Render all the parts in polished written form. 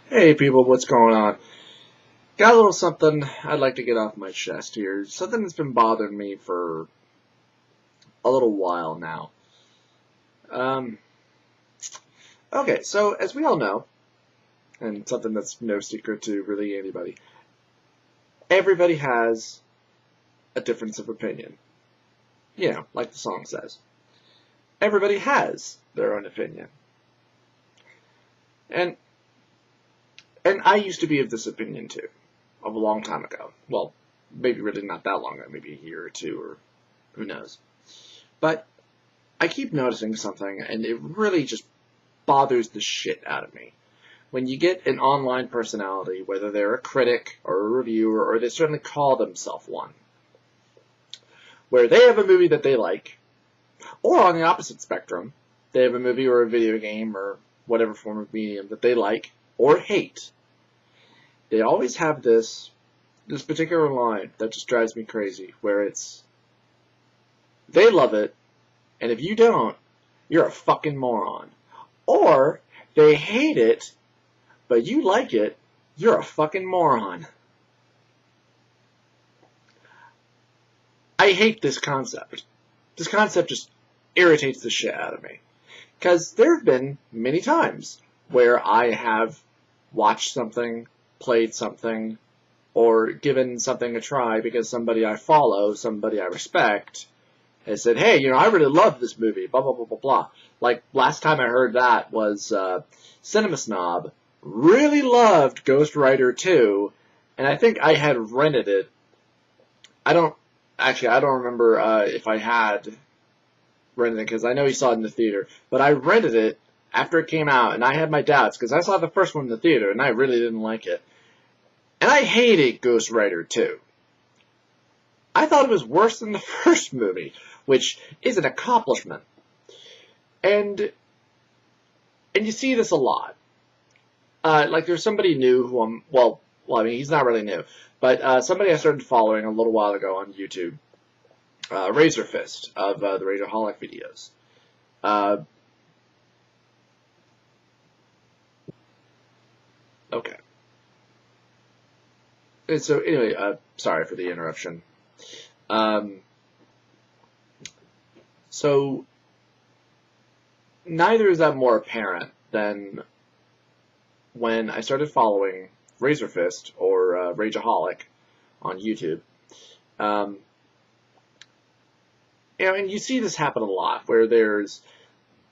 Hey people, what's going on? Got a little something I'd like to get off my chest here. Something that's been bothering me for a little while now. Um, okay, so as we all know, and something that's no secret to really anybody, everybody has a difference of opinion. You know, like the song says. Everybody has their own opinion. And and I used to be of this opinion too, of a long time ago. Well, maybe really not that long ago, maybe a year or two, or who knows. But I keep noticing something, and it really just bothers the shit out of me. When you get an online personality, whether they're a critic or a reviewer, or they certainly call themselves one, where they have a movie that they like, or on the opposite spectrum, they have a movie or a video game or whatever form of medium that they like or hate, they always have this particular line that just drives me crazy, where it's, they love it, and if you don't, you're a fucking moron. Or, they hate it, but you like it, you're a fucking moron. I hate this concept. This concept just irritates the shit out of me. Because there have been many times where I have watched something, played something, or given something a try because somebody I follow, somebody I respect, has said, hey, you know, I really love this movie, blah, blah, blah, blah, blah. Like, last time I heard that was Cinema Snob really loved Ghost Rider 2, and I think I had rented it. I don't remember if I had rented it, because I know he saw it in the theater, but I rented it after it came out, and I had my doubts, because I saw the first one in the theater, and I really didn't like it. And I hated Ghost Rider 2. I thought it was worse than the first movie, which is an accomplishment. And you see this a lot. Like, there's somebody new who I mean, he's not really new, but somebody I started following a little while ago on YouTube, Razor Fist of the Razorholic videos. Okay. And so anyway, sorry for the interruption. So neither is that more apparent than when I started following Razor Fist or Rageaholic on YouTube. You know, and you see this happen a lot, where there's,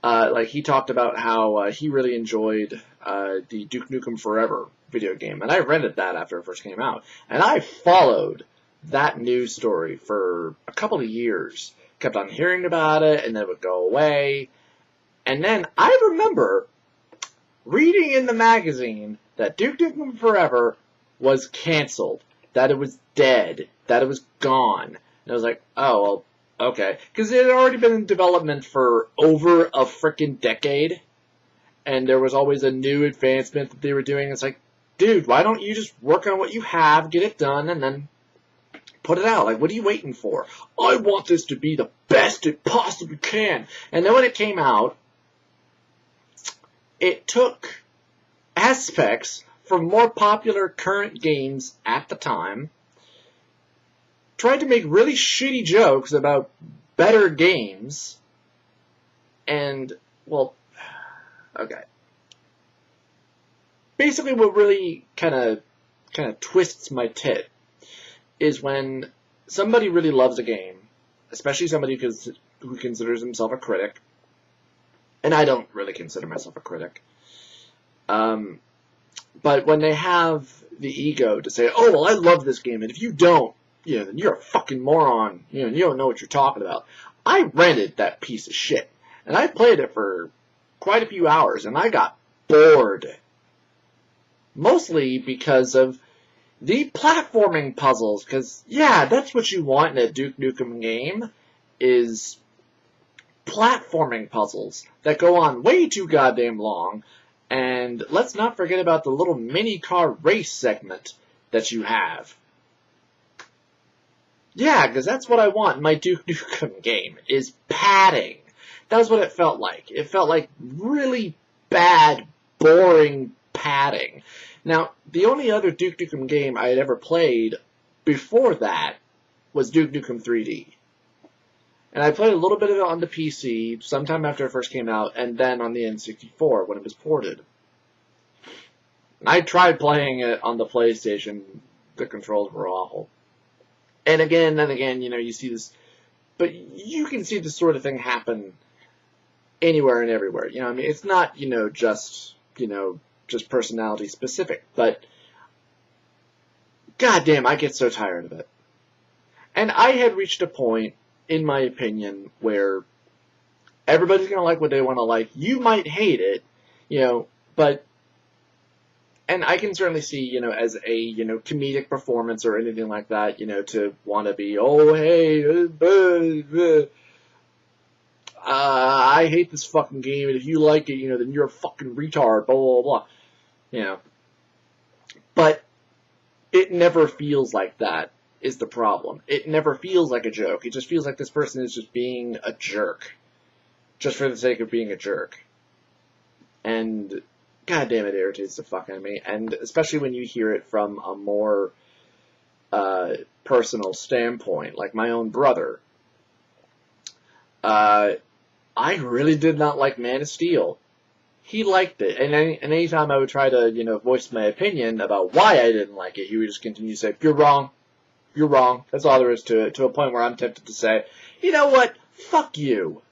like, he talked about how he really enjoyed the Duke Nukem Forever video game, and I rented that after it first came out, and I followed that news story for a couple of years, kept on hearing about it, and then it would go away, and then I remember reading in the magazine that Duke Nukem Forever was canceled, that it was dead, that it was gone, and I was like, oh, well, okay, because it had already been in development for over a frickin' decade, and there was always a new advancement that they were doing. It's like, dude, why don't you just work on what you have, get it done, and then put it out? Like, what are you waiting for? I want this to be the best it possibly can. And then when it came out, it took aspects from more popular current games at the time, tried to make really shitty jokes about better games, and, well, okay. Basically, what really kind of twists my tit is when somebody really loves a game, especially somebody who considers himself a critic, and I don't really consider myself a critic, but when they have the ego to say, oh, well, I love this game, and if you don't, you know, then you're a fucking moron, you know, and you don't know what you're talking about. I rented that piece of shit, and I played it for quite a few hours, and I got bored. Mostly because of the platforming puzzles, because, yeah, that's what you want in a Duke Nukem game, is platforming puzzles that go on way too goddamn long, and let's not forget about the little mini-car race segment that you have. Yeah, because that's what I want in my Duke Nukem game, is padding. That was what it felt like. It felt like really bad, boring padding. Now, the only other Duke Nukem game I had ever played before that was Duke Nukem 3D. And I played a little bit of it on the PC sometime after it first came out, and then on the N64 when it was ported. And I tried playing it on the PlayStation. The controls were awful. And again, you know, you see this, but you can see this sort of thing happen anywhere and everywhere. You know, I mean, it's not, just personality specific, but goddamn, I get so tired of it. And I had reached a point, in my opinion, where everybody's going to like what they want to like. You might hate it, but, and I can certainly see, as a, comedic performance or anything like that, to want to be, oh, hey, I hate this fucking game, and if you like it, then you're a fucking retard, blah, blah, blah, But it never feels like that is the problem. It never feels like a joke. It just feels like this person is just being a jerk. Just for the sake of being a jerk. And, goddamn, it irritates the fuck out of me. And especially when you hear it from a more personal standpoint, like my own brother. I really did not like Man of Steel. He liked it, and anytime I would try to, voice my opinion about why I didn't like it, he would just continue to say, "You're wrong. You're wrong." That's all there is to it, to a point where I'm tempted to say, you know what? Fuck you.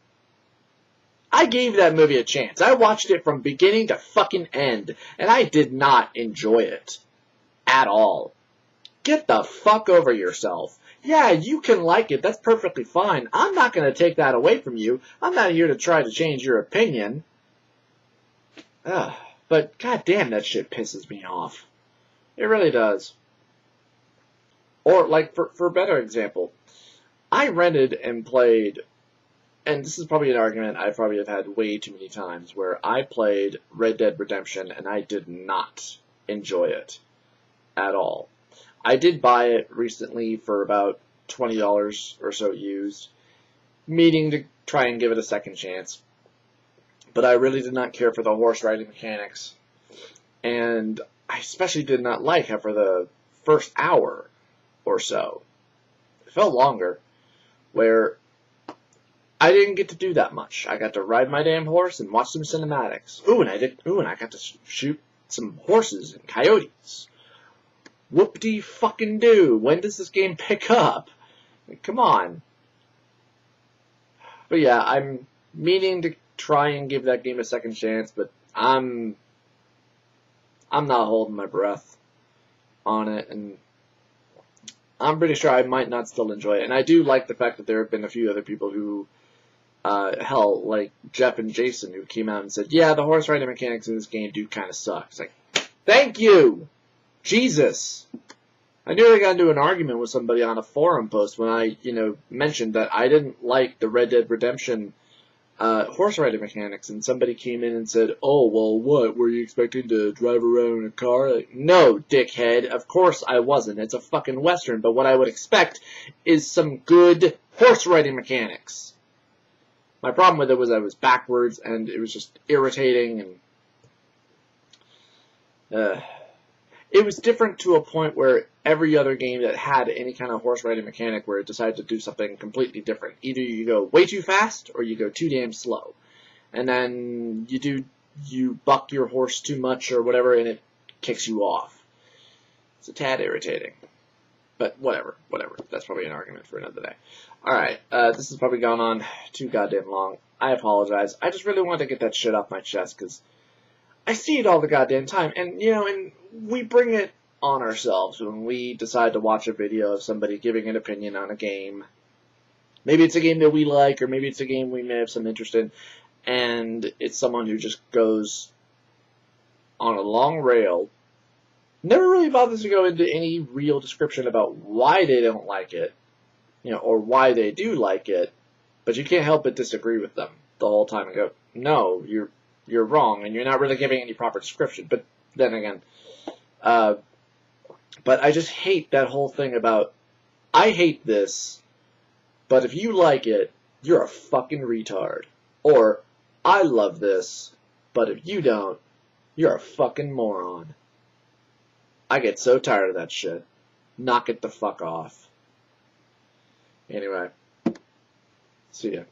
I gave that movie a chance. I watched it from beginning to fucking end, and I did not enjoy it. At all. Get the fuck over yourself. Yeah, you can like it. That's perfectly fine. I'm not going to take that away from you. I'm not here to try to change your opinion. But goddamn, that shit pisses me off. It really does. Or, like, for a better example, I rented and played, and this is probably an argument I probably have had way too many times, where I played Red Dead Redemption and I did not enjoy it at all. I did buy it recently for about $20 or so used, meaning to try and give it a second chance. But I really did not care for the horse riding mechanics. And I especially did not like how for the first hour or so, it felt longer, where I didn't get to do that much. I got to ride my damn horse and watch some cinematics. And I got to shoot some horses and coyotes. Whoop-de-fucking-do. When does this game pick up? Come on. But yeah, I'm meaning to try and give that game a second chance, but I'm not holding my breath on it, and I'm pretty sure I might not still enjoy it. And I do like the fact that there have been a few other people who, hell, like Jeff and Jason, who came out and said, yeah, the horse riding mechanics in this game do kind of suck. It's like, thank you! Jesus! I nearly got into an argument with somebody on a forum post when I, mentioned that I didn't like the Red Dead Redemption horse riding mechanics, and somebody came in and said, oh, well, what, were you expecting to drive around in a car? Like, no, dickhead, of course I wasn't. It's a fucking Western, but what I would expect is some good horse riding mechanics. My problem with it was I was backwards, and it was just irritating, and it was different to a point where every other game that had any kind of horse riding mechanic where it decided to do something completely different. Either you go way too fast or you go too damn slow. And then you buck your horse too much or whatever and it kicks you off. It's a tad irritating. But whatever. That's probably an argument for another day. Alright, this has probably gone on too goddamn long. I apologize. I just really wanted to get that shit off my chest because I see it all the goddamn time. And, and we bring it on ourselves when we decide to watch a video of somebody giving an opinion on a game. Maybe it's a game that we like, or maybe it's a game we may have some interest in, and it's someone who just goes on a long rail, never really bothers to go into any real description about why they don't like it, or why they do like it, but you can't help but disagree with them the whole time and go, no, you're wrong, and you're not really giving any proper description. But then again, but I just hate that whole thing about, I hate this, but if you like it, you're a fucking retard. Or, I love this, but if you don't, You're a fucking moron. I get so tired of that shit. Knock it the fuck off. Anyway, see ya.